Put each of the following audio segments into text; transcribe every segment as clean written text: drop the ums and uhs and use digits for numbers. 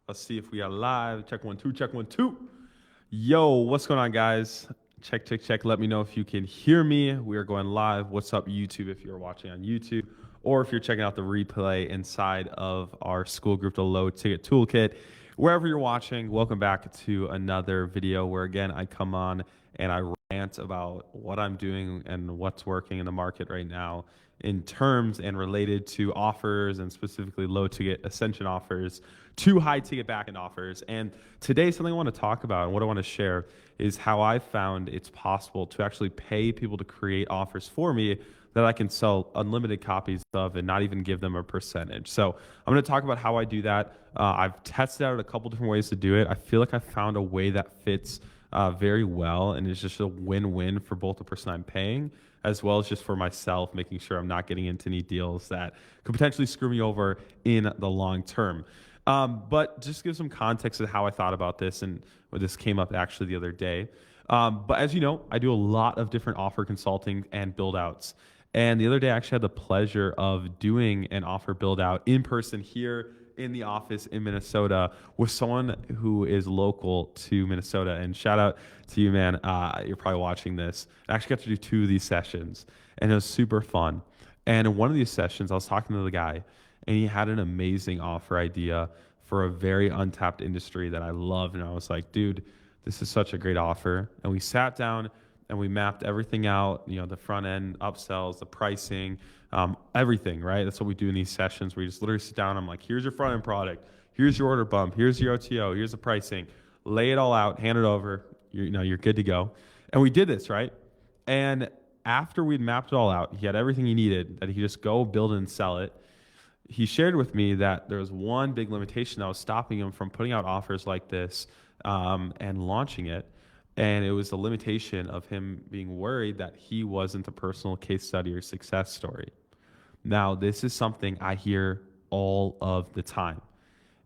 Let's see if we are live. Check one, two, check one, two. Yo, what's going on, guys? Check, check, check. Let me know if you can hear me. We are going live. What's up, YouTube, if you're watching on YouTube, or if you're checking out the replay inside of our school group, the Lowticket Toolkit. Wherever you're watching, welcome back to another video where, again, I come on and I rant about what I'm doing and what's working in the market right now in terms and related to offers, and specifically low ticket ascension offers to high ticket backend offers. And today, something I want to talk about and what I want to share is how I found it's possible to actually pay people to create offers for me that I can sell unlimited copies of and not even give them a percentage. So I'm going to talk about how I do that. I've tested out a couple different ways to do it. I feel like I found a way that fits very well, and it's just a win-win for both the person I'm paying as well as just for myself, making sure I'm not getting into any deals that could potentially screw me over in the long term. But just give some context of how I thought about this, and this came up actually the other day. But as you know, I do a lot of different offer consulting and build outs. And the other day, I actually had the pleasure of doing an offer build out in person here in the office in Minnesota with someone who is local to Minnesota. And shout out to you, man. You're probably watching this. I actually got to do two of these sessions, and it was super fun. And in one of these sessions, I was talking to the guy, and he had an amazing offer idea for a very untapped industry that I love. And I was like, dude, this is such a great offer. And we sat down and we mapped everything out, the front end, upsells, the pricing, everything, right? That's what we do in these sessions where you just literally sit down. I'm like, here's your front end product. Here's your order bump. Here's your OTO. Here's the pricing. Lay it all out, hand it over. You're good to go. And we did this, right? And after we'd mapped it all out, he had everything he needed that he could just go build and sell it. He shared with me that there was one big limitation that was stopping him from putting out offers like this and launching it. And it was the limitation of him being worried that he wasn't a personal case study or success story. Now, this is something I hear all of the time.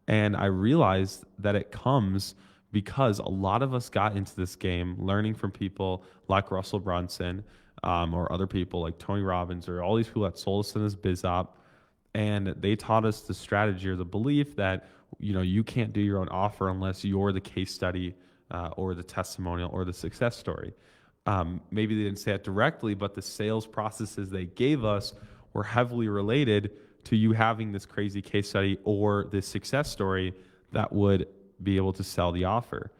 And I realized that it comes because a lot of us got into this game learning from people like Russell Brunson or other people like Tony Robbins or all these people that sold us in this biz op. And they taught us the strategy or the belief that you can't do your own offer unless you're the case study or the testimonial or the success story. Maybe they didn't say it directly, but the sales processes they gave us were heavily related to you having this crazy case study or this success story that would be able to sell the offer.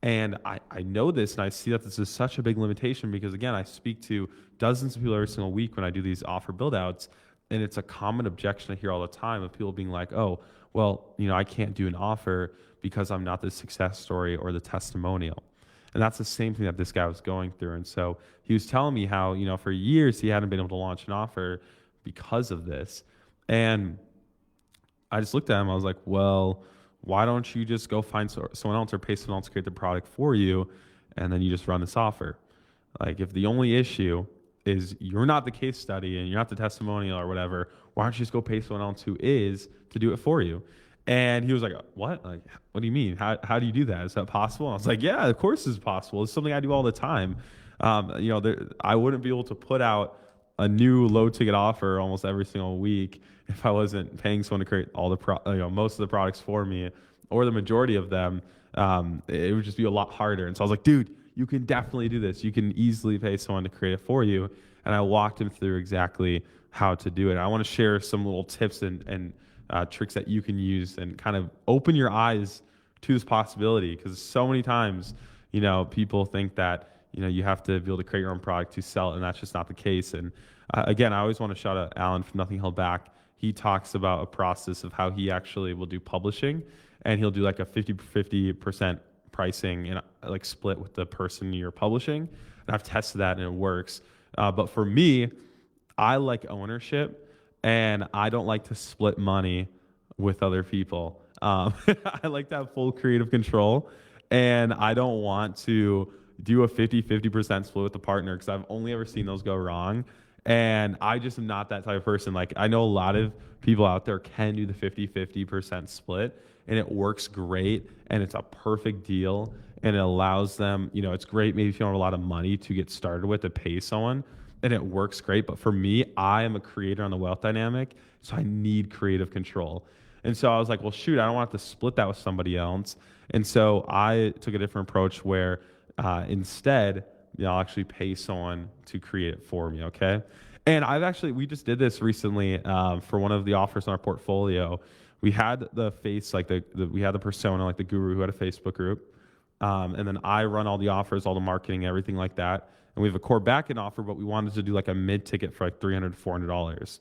And I know this, and I see that this is such a big limitation because, again, I speak to dozens of people every single week when I do these offer build outs. And it's a common objection I hear all the time of people being like, oh, well, I can't do an offer because I'm not the success story or the testimonial. And that's the same thing that this guy was going through. And so he was telling me how, for years he hadn't been able to launch an offer because of this. And I just looked at him. I was like, well, why don't you just go find someone else or pay someone else to create the product for you, and then you just run this offer? Like, if the only issue is you're not the case study and you're not the testimonial or whatever, why don't you just go pay someone else who is to do it for you? And he was like, what? Like, what do you mean? How do you do that? Is that possible? And I was like, yeah, of course it's possible. It's something I do all the time. I wouldn't be able to put out a new low ticket offer almost every single week if I wasn't paying someone to create all the most of the products for me, or the majority of them. It would just be a lot harder. And so I was like, dude, you can definitely do this. You can easily pay someone to create it for you. And I walked him through exactly how to do it. I want to share some little tips and tricks that you can use and kind of open your eyes to this possibility, because so many times, people think that, you have to be able to create your own product to sell it, and that's just not the case. And again, I always want to shout out Alan from Nothing Held Back. He talks about a process of how he actually will do publishing, and he'll do like a 50% pricing and like split with the person you're publishing. And I've tested that and it works. But for me, I like ownership, and I don't like to split money with other people. I like to have full creative control, and I don't want to do a 50% split with the partner because I've only ever seen those go wrong. And I just am not that type of person. Like, I know a lot of people out there can do the 50% split, and it works great, and it's a perfect deal, and it allows them, it's great maybe if you don't have a lot of money to get started with to pay someone, and it works great. But for me, I am a creator on the wealth dynamic, so I need creative control. And so I was like, well, shoot, I don't want to split that with somebody else. And so I took a different approach where instead, I'll actually pay someone to create it for me. Okay. And we just did this recently for one of the offers in our portfolio. We had the face, like we had the persona, like the guru who had a Facebook group. And then I run all the offers, all the marketing, everything like that. And we have a core backend offer, but we wanted to do like a mid ticket for like $300 to $400.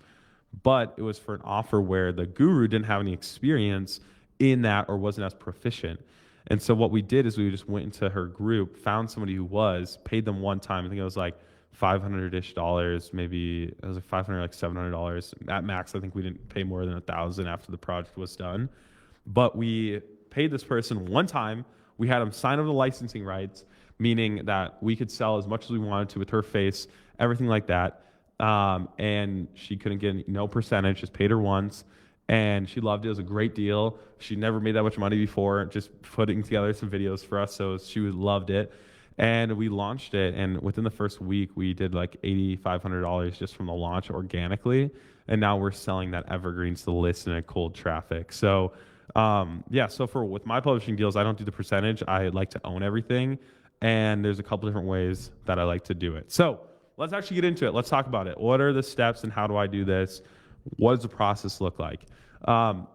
But it was for an offer where the guru didn't have any experience in that or wasn't as proficient. And so what we did is we just went into her group, found somebody who was, paid them one time. I think it was like $500-ish, maybe it was like $500, like $700 at max. I think we didn't pay more than $1,000 after the project was done. But we paid this person one time. We had them sign over the licensing rights, meaning that we could sell as much as we wanted to with her face, everything like that. And she couldn't get no percentage, just paid her once. And she loved it. It was a great deal. She never made that much money before, just putting together some videos for us. So she loved it. And we launched it. And within the first week, we did like $8,500 just from the launch organically. And now we're selling that evergreen to the list and cold traffic. So so with my publishing deals, I don't do the percentage. I like to own everything. And there's a couple different ways that I like to do it. So let's actually get into it. Let's talk about it. What are the steps and how do I do this? What does the process look like?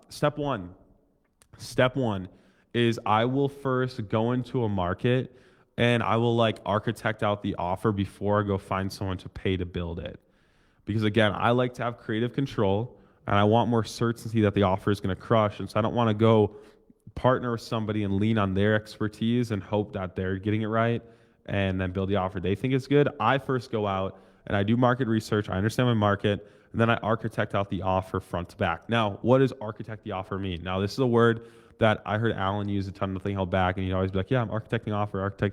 Step one is I will first go into a market and I will like architect out the offer before I go find someone to pay to build it. Because again, I like to have creative control and I want more certainty that the offer is going to crush. And so I don't want to go partner with somebody and lean on their expertise and hope that they're getting it right and then build the offer they think is good. I first go out and I do market research. I understand my market. And then I architect out the offer front to back. Now, what does architect the offer mean? Now, this is a word that I heard Alan use a ton, nothing held back. And he'd always be like, yeah, I'm architecting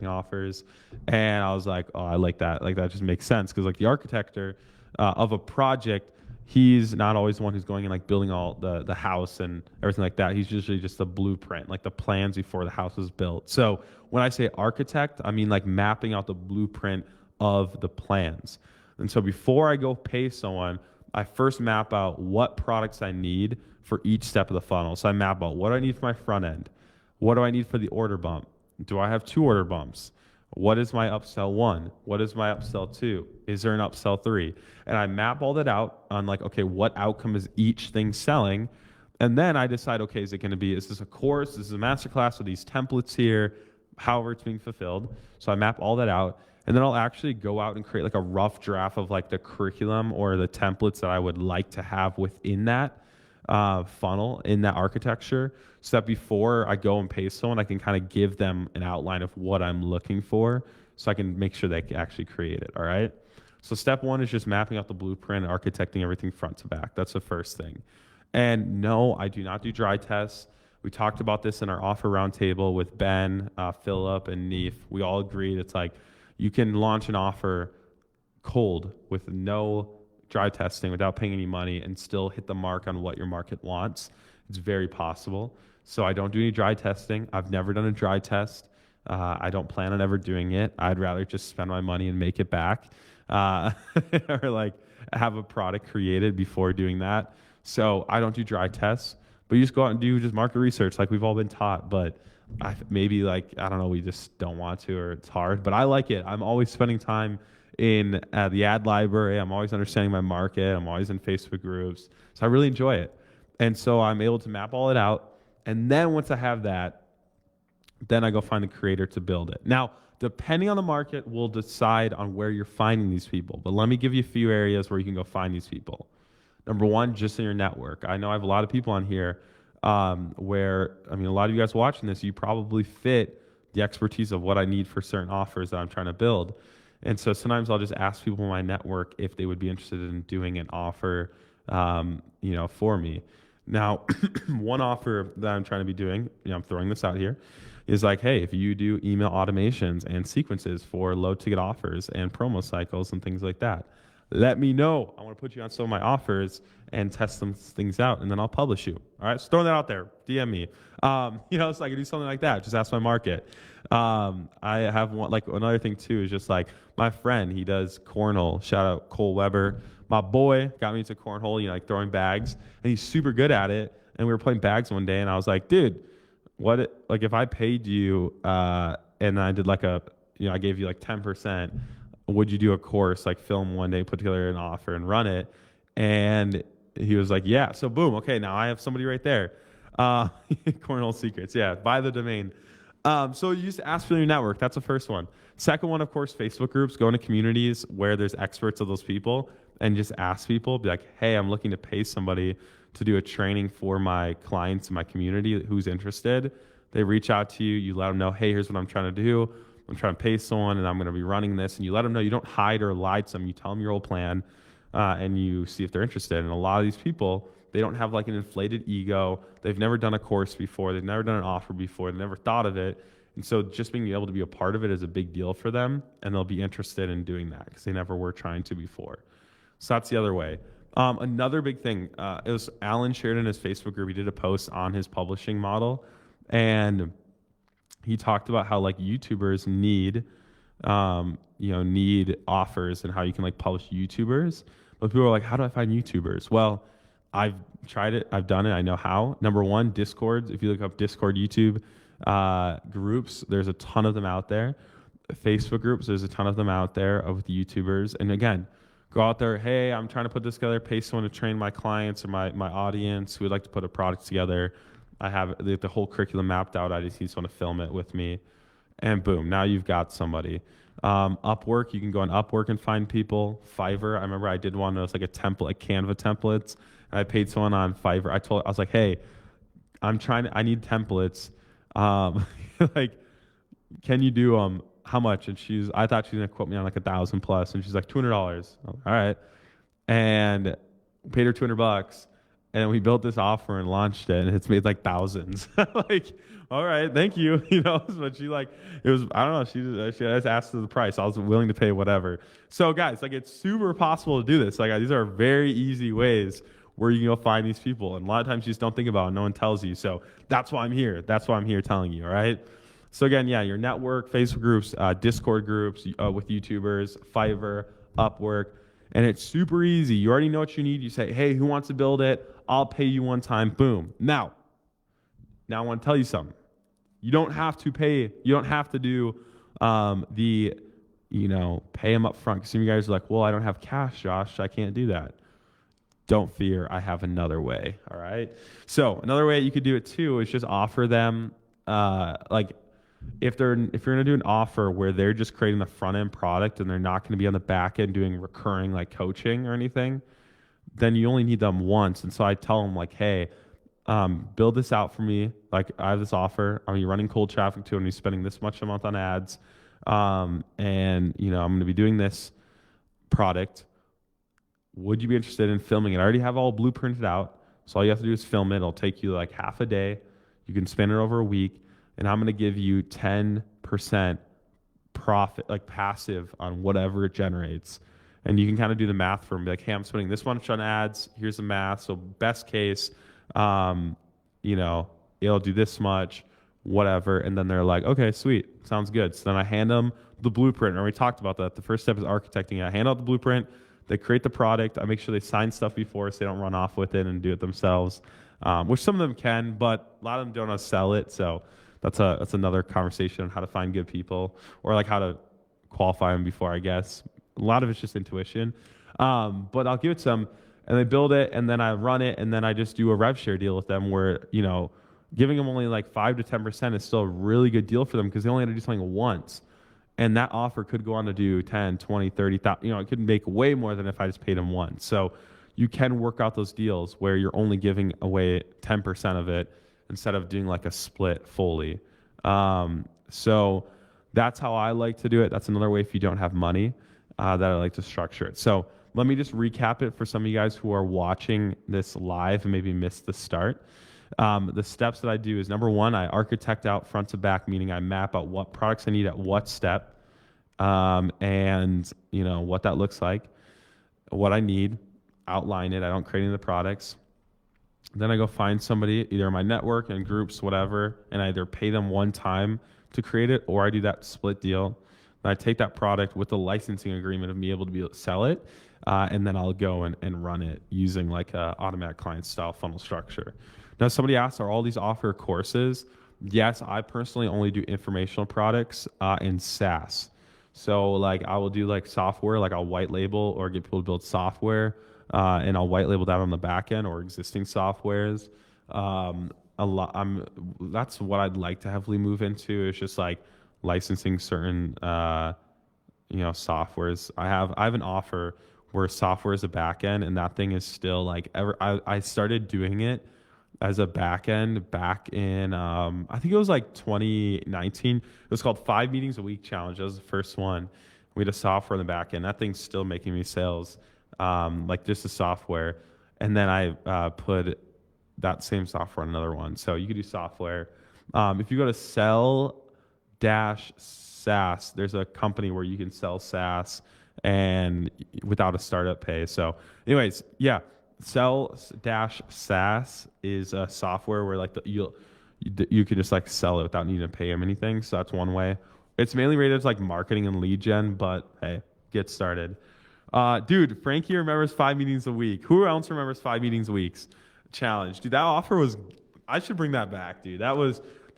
offers. And I was like, oh, I like that. Like, that just makes sense. Because like the architector of a project, he's not always the one who's going and like building all the house and everything like that. He's usually just the blueprint, like the plans before the house was built. So when I say architect, I mean like mapping out the blueprint of the plans. And so before I go pay someone, I first map out what products I need for each step of the funnel. So I map out what do I need for my front end? What do I need for the order bump? Do I have 2 order bumps? What is my upsell 1? What is my upsell 2? Is there an upsell 3? And I map all that out on like, okay, what outcome is each thing selling? And then I decide, okay, is this a course? Is this a masterclass with these templates here? However it's being fulfilled. So I map all that out. And then I'll actually go out and create like a rough draft of like the curriculum or the templates that I would like to have within that funnel, in that architecture, so that before I go and pay someone, I can kind of give them an outline of what I'm looking for so I can make sure they can actually create it. All right. So step 1 is just mapping out the blueprint, architecting everything front to back. That's the first thing. And no, I do not do dry tests. We talked about this in our offer roundtable with Ben, Philip, and Neef. We all agreed it's like, you can launch an offer cold with no dry testing without paying any money and still hit the mark on what your market wants. It's very possible. So I don't do any dry testing. I've never done a dry test. I don't plan on ever doing it. I'd rather just spend my money and make it back or like have a product created before doing that. So I don't do dry tests, but you just go out and do just market research like we've all been taught. But I don't know, we just don't want to, or it's hard, but I like it. I'm always spending time in the ad library. I'm always understanding my market. I'm always in Facebook groups. So I really enjoy it. And so I'm able to map all it out. And then once I have that, then I go find the creator to build it. Now, depending on the market, we'll decide on where you're finding these people. But let me give you a few areas where you can go find these people. Number 1, just in your network. I know I have a lot of people on here where, I mean, a lot of you guys watching this, you probably fit the expertise of what I need for certain offers that I'm trying to build. And so sometimes I'll just ask people in my network if they would be interested in doing an offer, for me. Now, one offer that I'm trying to be doing, I'm throwing this out here, is like, hey, if you do email automations and sequences for low ticket offers and promo cycles and things like that, let me know. I want to put you on some of my offers and test some things out, and then I'll publish you. All right, so throwing that out there, DM me. So I can do something like that. Just ask my market. I have one, like another thing too, is just like my friend, he does cornhole. Shout out Cole Weber. My boy got me into cornhole, like throwing bags, and he's super good at it. and we were playing bags one day, and I was like, dude, like if I paid you and I did like I gave you like 10%, would you do a course, like film one day, put together an offer and run it? And he was like, yeah. So boom, okay, now I have somebody right there. Cornhole Secrets, yeah, buy the domain. So you just ask for your network. That's the first one. Second one, of course, Facebook groups. Go into communities where there's experts of those people and just ask people. Be like, hey, I'm looking to pay somebody to do a training for my clients in my community who's interested. They reach out to you. You let them know, hey, here's what I'm trying to do. I'm trying to pay someone, and I'm going to be running this. And you let them know. You don't hide or lie to them. You tell them your whole plan, and you see if they're interested. And a lot of these people, they don't have like an inflated ego. They've never done a course before. They've never done an offer before. They've never thought of it. And so just being able to be a part of it is a big deal for them. And they'll be interested in doing that because they never were trying to before. So that's the other way. Another big thing, it was Alan shared in his Facebook group. He did a post on his publishing model. And he talked about how like YouTubers need, need offers and how you can like publish YouTubers. But people are like, how do I find YouTubers? Well, I've tried it. I've done it. I know how. Number one, Discord. If you look up Discord, YouTube groups, there's a ton of them out there. Facebook groups, there's a ton of them out there of the YouTubers. And again, go out there. Hey, I'm trying to put this together. Pay someone to train my clients or my audience who would like to put a product together. I have the whole curriculum mapped out. I just need someone to film it with me. And boom, now you've got somebody. Upwork, you can go on Upwork and find people. Fiverr, I remember I did one that was like a template, like Canva templates. And I paid someone on Fiverr. I was like, hey, I need templates. Like, can you do how much? And I thought she was gonna quote me on like 1,000 plus, and she's like $200. All right, and paid her $200, and we built this offer and launched it, and it's made like thousands. Like, all right, thank you, But she I don't know. She just asked for the price. I was willing to pay whatever. So guys, like it's super possible to do this. Like these are very easy ways where you can go find these people. And a lot of times you just don't think about it. No one tells you. So that's why I'm here. That's why I'm here telling you, all right? So again, yeah, your network, Facebook groups, Discord groups with YouTubers, Fiverr, Upwork. And it's super easy. You already know what you need. You say, hey, who wants to build it? I'll pay you one time. Boom. Now I want to tell you something. You don't have to pay. You don't have to do pay them up front. Because some of you guys are like, well, I don't have cash, Josh. I can't do that. Don't fear, I have another way. All right. So another way you could do it too is just offer them, if you're gonna do an offer where they're just creating the front end product and they're not gonna be on the back end doing recurring like coaching or anything, then you only need them once. And so I tell them like, hey, build this out for me. Like I have this offer. I'm running cold traffic to it and he's spending this much a month on ads. I'm gonna be doing this product. Would you be interested in filming it? I already have all blueprinted out. So all you have to do is film it. It'll take you like half a day. You can spend it over a week. And I'm going to give you 10% profit, like passive on whatever it generates. And you can kind of do the math for them. Be like, hey, I'm spending this much on ads. Here's the math. So best case, it'll do this much, whatever. And then they're like, okay, sweet. Sounds good. So then I hand them the blueprint. And we talked about that. The first step is architecting it. I hand out the blueprint. They create the product. I make sure they sign stuff before so they don't run off with it and do it themselves, which some of them can, but a lot of them don't know how to sell it. So that's another conversation on how to find good people or like how to qualify them before, I guess. A lot of it's just intuition. But I'll give it to them and they build it and then I run it and then I just do a rev share deal with them where, giving them only like 5 to 10% is still a really good deal for them because they only had to do something once. And that offer could go on to do 10, 20, 30,000. It could make way more than if I just paid them once. So you can work out those deals where you're only giving away 10% of it instead of doing like a split fully. So that's how I like to do it. That's another way if you don't have money that I like to structure it. So let me just recap it for some of you guys who are watching this live and maybe missed the start. The steps that I do is number one, I architect out front to back, meaning I map out what products I need at what step, and what that looks like, what I need, outline it. I don't create any of the products. Then I go find somebody, either in my network and groups, whatever, and I either pay them one time to create it, or I do that split deal. And I take that product with the licensing agreement of me able to sell it, and then I'll go and run it using like a automatic client style funnel structure. Now, somebody asked, are all these offer courses? Yes, I personally only do informational products and SaaS. So like I will do like software, like I'll white label or get people to build software, and I'll white label that on the back end or existing softwares. A lot. That's what I'd like to heavily move into. It's just like licensing certain softwares. I have an offer where software is a back end, and that thing is still like ever. I started doing it as a back end back in I think it was like 2019. It was called 5 meetings a week challenge. That was the first one. We had a software in the back end. That thing's still making me sales, like just the software. And then I put that same software on another one. So you could do software. If you go to sell dash SaaS, there's a company where you can sell SaaS and without a startup pay. So anyways, yeah, sell dash SaaS is a software where like you can just like sell it without needing to pay them anything. So that's one way. It's mainly rated as like marketing and lead gen, but hey, get started. Dude, Frankie remembers 5 meetings a week. Who else remembers 5 meetings a week challenge? Dude, that offer was, I should bring that back, dude. That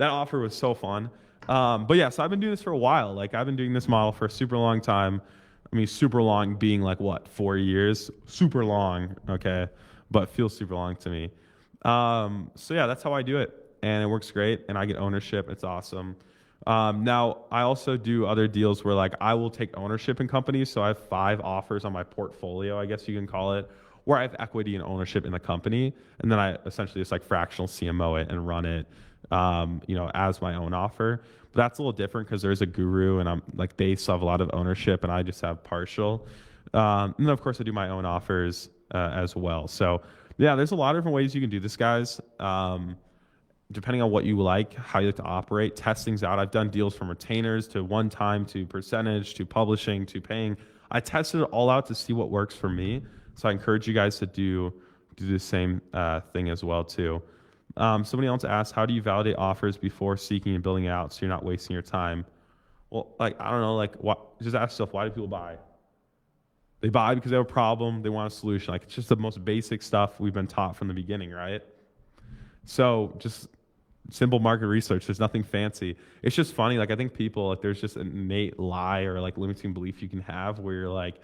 offer was so fun. But yeah, so I've been doing this for a while. Like I've been doing this model for a super long time. I mean, super long being like what, 4 years? Super long, okay, but feels super long to me. So yeah, that's how I do it, and it works great, and I get ownership. It's awesome. Now I also do other deals where like I will take ownership in companies. So I have 5 offers on my portfolio, I guess you can call it, where I have equity and ownership in the company, and then I essentially just like fractional CMO it and run it, as my own offer. But that's a little different because there's a guru, and I'm like they still have a lot of ownership, and I just have partial. And then of course I do my own offers as well. So yeah, there's a lot of different ways you can do this, guys. Depending on what you like, how you like to operate, test things out. I've done deals from retainers to one time to percentage to publishing to paying. I tested it all out to see what works for me. So I encourage you guys to do the same thing as well too. Somebody else asked, how do you validate offers before seeking and building it out so you're not wasting your time? Well, like, I don't know, like what, just ask yourself, why do people buy? They buy because they have a problem, they want a solution. Like it's just the most basic stuff we've been taught from the beginning, right? So just simple market research. There's nothing fancy. It's just funny. Like I think people, like there's just an innate lie or like limiting belief you can have where you're like,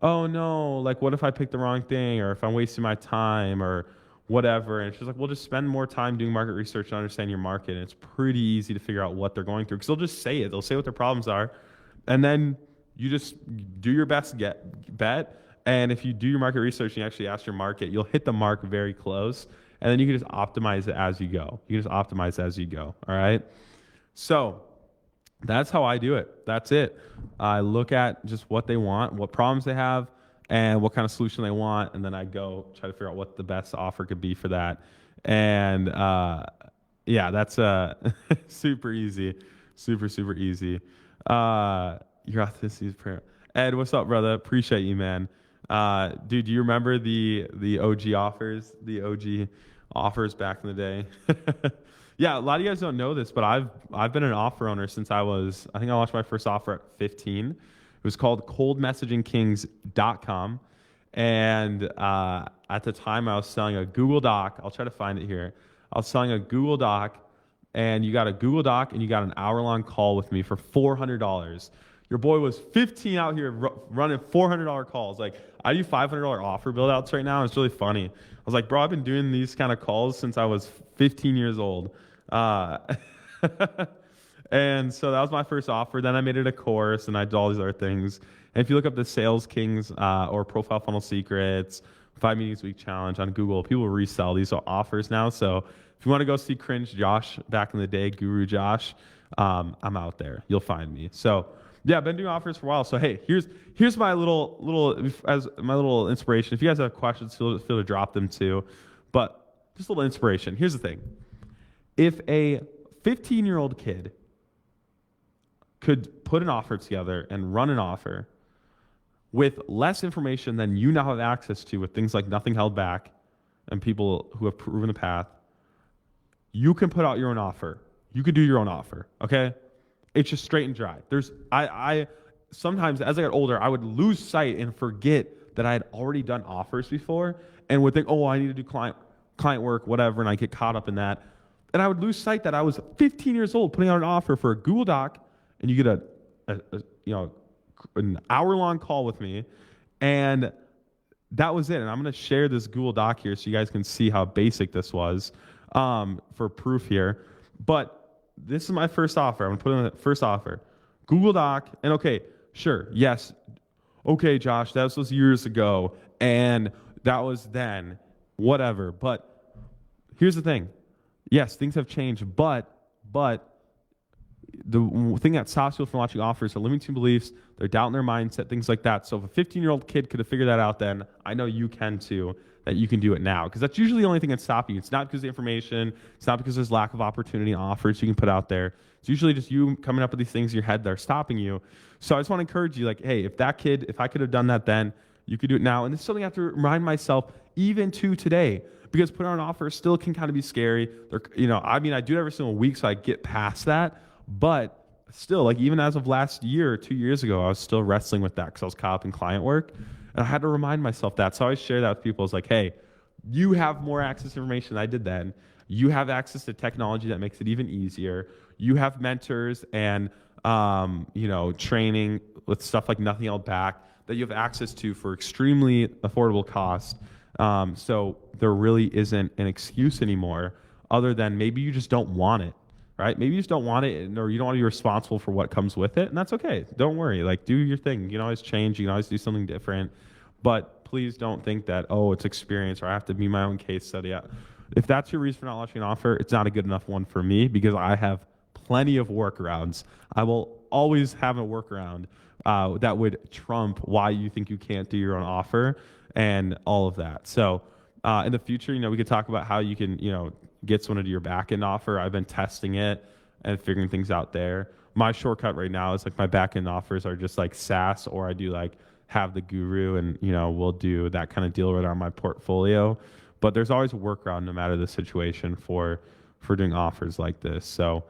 oh no, like what if I pick the wrong thing, or if I'm wasting my time or whatever. And it's just like, well, just spend more time doing market research to understand your market. And it's pretty easy to figure out what they're going through because they'll just say it. They'll say what their problems are. And then you just do your best bet. And if you do your market research and you actually ask your market, you'll hit the mark very close. And then you can just optimize it as you go. All right. So that's how I do it. That's it. I look at just what they want, what problems they have, and what kind of solution they want. And then I go try to figure out what the best offer could be for that. And yeah, that's super easy. Super easy. Your authenticity is prayer. Ed, what's up, brother? Appreciate you, man. Dude, do you remember the OG offers? The OG offers back in the day? Yeah, a lot of you guys don't know this, but I've been an offer owner since I think I launched my first offer at 15. It was called coldmessagingkings.com. And at the time I was selling a Google Doc. I'll try to find it here. I was selling a Google Doc, and you got a Google Doc and you got an hour-long call with me for $400. Your boy was 15 out here running $400 calls. Like I do $500 offer build outs right now. It's really funny. I was like, bro, I've been doing these kind of calls since I was 15 years old. And so that was my first offer. Then I made it a course and I did all these other things. And if you look up the Sales Kings or Profile Funnel Secrets, 5 meetings a week challenge on Google, people resell these offers now. So if you want to go see Cringe Josh back in the day, Guru Josh, I'm out there. You'll find me. So yeah, I've been doing offers for a while. So hey, here's my little inspiration. If you guys have questions, feel to drop them too. But just a little inspiration. Here's the thing. If a 15-year-old kid could put an offer together and run an offer with less information than you now have access to with things like Nothing Held Back and people who have proven the path, you can put out your own offer. You could do your own offer, okay? It's just straight and dry. I sometimes as I got older, I would lose sight and forget that I had already done offers before and would think, oh, I need to do client client work, whatever, and I get caught up in that. And I would lose sight that I was 15 years old putting out an offer for a Google Doc, and you get an hour-long call with me, and that was it. And I'm going to share this Google Doc here so you guys can see how basic this was for proof here. But this is my first offer. I'm going to put in the first offer. Google Doc, and okay, sure, yes. Okay, Josh, that was years ago, and that was then, whatever. But here's the thing. Yes, things have changed, but the thing that stops people from launching offers are limiting beliefs, their doubt in their mindset, things like that. So if a 15-year-old kid could have figured that out then, I know you can too, that you can do it now. Because that's usually the only thing that's stopping you. It's not because of the information. It's not because there's lack of opportunity offers you can put out there. It's usually just you coming up with these things in your head that are stopping you. So I just want to encourage you, like, hey, if I could have done that then, you could do it now. And it's something I have to remind myself even to today. Because putting on an offer still can kind of be scary. I do it every single week, so I get past that. But still, like even as of last year or 2 years ago, I was still wrestling with that because I was caught up in client work. And I had to remind myself that. So I always share that with people. It's like, hey, you have more access to information than I did then. You have access to technology that makes it even easier. You have mentors and training with stuff like Nothing Held Back that you have access to for extremely affordable cost. So there really isn't an excuse anymore other than maybe you just don't want it. Right? Maybe you just don't want it, or you don't want to be responsible for what comes with it, and that's okay. Don't worry. Like, do your thing. You can always change. You can always do something different. But please don't think that, oh, it's experience, or I have to be my own case study. If that's your reason for not launching an offer, it's not a good enough one for me because I have plenty of workarounds. I will always have a workaround that would trump why you think you can't do your own offer and all of that. So in the future, we could talk about how you can, get someone to do your back-end offer. I've been testing it and figuring things out there. My shortcut right now is like my back-end offers are just like SaaS, or I do like have the guru and, we'll do that kind of deal right on my portfolio. But there's always a workaround no matter the situation for doing offers like this. So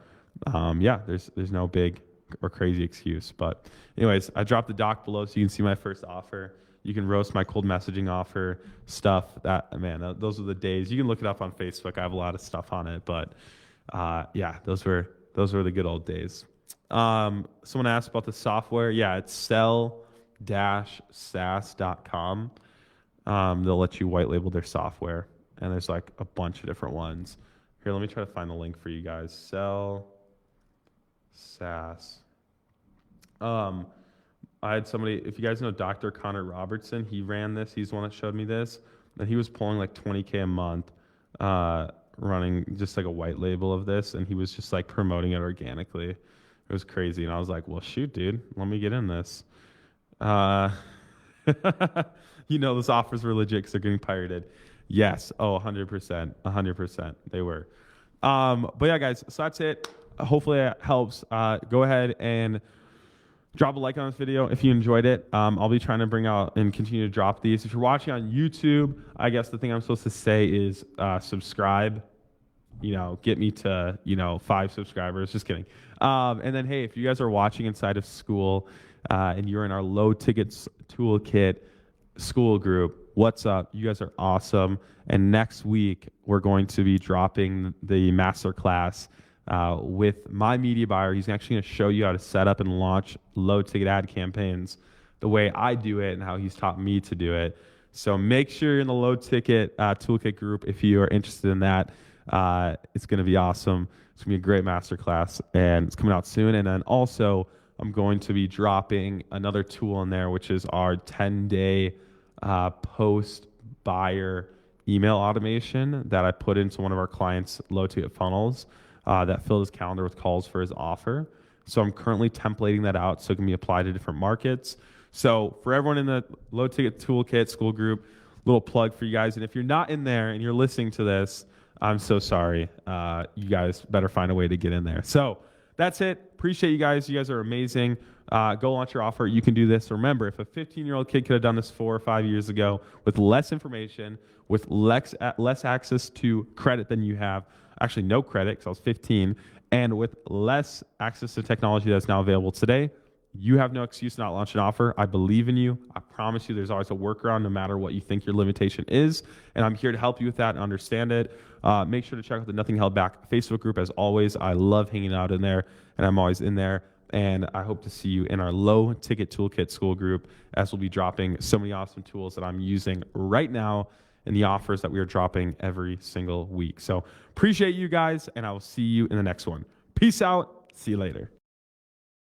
there's no big or crazy excuse. But anyways, I dropped the doc below so you can see my first offer. You can roast my cold messaging offer stuff. Those are the days. You can look it up on Facebook. I have a lot of stuff on it, but those were the good old days. Someone asked about the software. Yeah, it's sell-saas.com. They'll let you white label their software, and there's like a bunch of different ones. Here, let me try to find the link for you guys. Sell SaaS. I had somebody, if you guys know Dr. Connor Robertson, he ran this. He's the one that showed me this. And he was pulling like $20K a month running just like a white label of this. And he was just like promoting it organically. It was crazy. And I was like, well, shoot, dude, let me get in this. Those offers were legit because they're getting pirated. Yes. Oh, 100%. 100%. They were. But yeah, guys, so that's it. Hopefully it helps. Go ahead and drop a like on this video if you enjoyed it. I'll be trying to bring out and continue to drop these. If you're watching on YouTube, I guess the thing I'm supposed to say is subscribe. Get me to 5 subscribers. Just kidding. And then hey, if you guys are watching inside of school and you're in our Lowticket Toolkit school group, what's up? You guys are awesome. And next week we're going to be dropping the masterclass with my media buyer. He's actually going to show you how to set up and launch low-ticket ad campaigns the way I do it and how he's taught me to do it. So make sure you're in the Low-Ticket Toolkit group if you are interested in that. It's going to be awesome. It's going to be a great masterclass, and it's coming out soon. And then also, I'm going to be dropping another tool in there, which is our 10-day post-buyer email automation that I put into one of our clients' low-ticket funnels. That filled his calendar with calls for his offer. So I'm currently templating that out so it can be applied to different markets. So for everyone in the Low-Ticket Toolkit school group, little plug for you guys. And if you're not in there and you're listening to this, I'm so sorry. You guys better find a way to get in there. So that's it. Appreciate you guys. You guys are amazing. Go launch your offer. You can do this. Remember, if a 15-year-old kid could have done this 4 or 5 years ago with less information, with less access to credit than you have, actually no credit because I was 15, and with less access to technology that's now available today, You have no excuse to not launch an offer. I believe in you. I promise you there's always a workaround no matter what you think your limitation is. And I'm here to help you with that and understand it. Make sure to check out the Nothing Held Back Facebook group as always. I love hanging out in there and I'm always in there. And I hope to see you in our low ticket toolkit school group as we'll be dropping so many awesome tools that I'm using right now in the offers that we are dropping every single week. So appreciate you guys and I will see you in the next one. Peace out. See you later.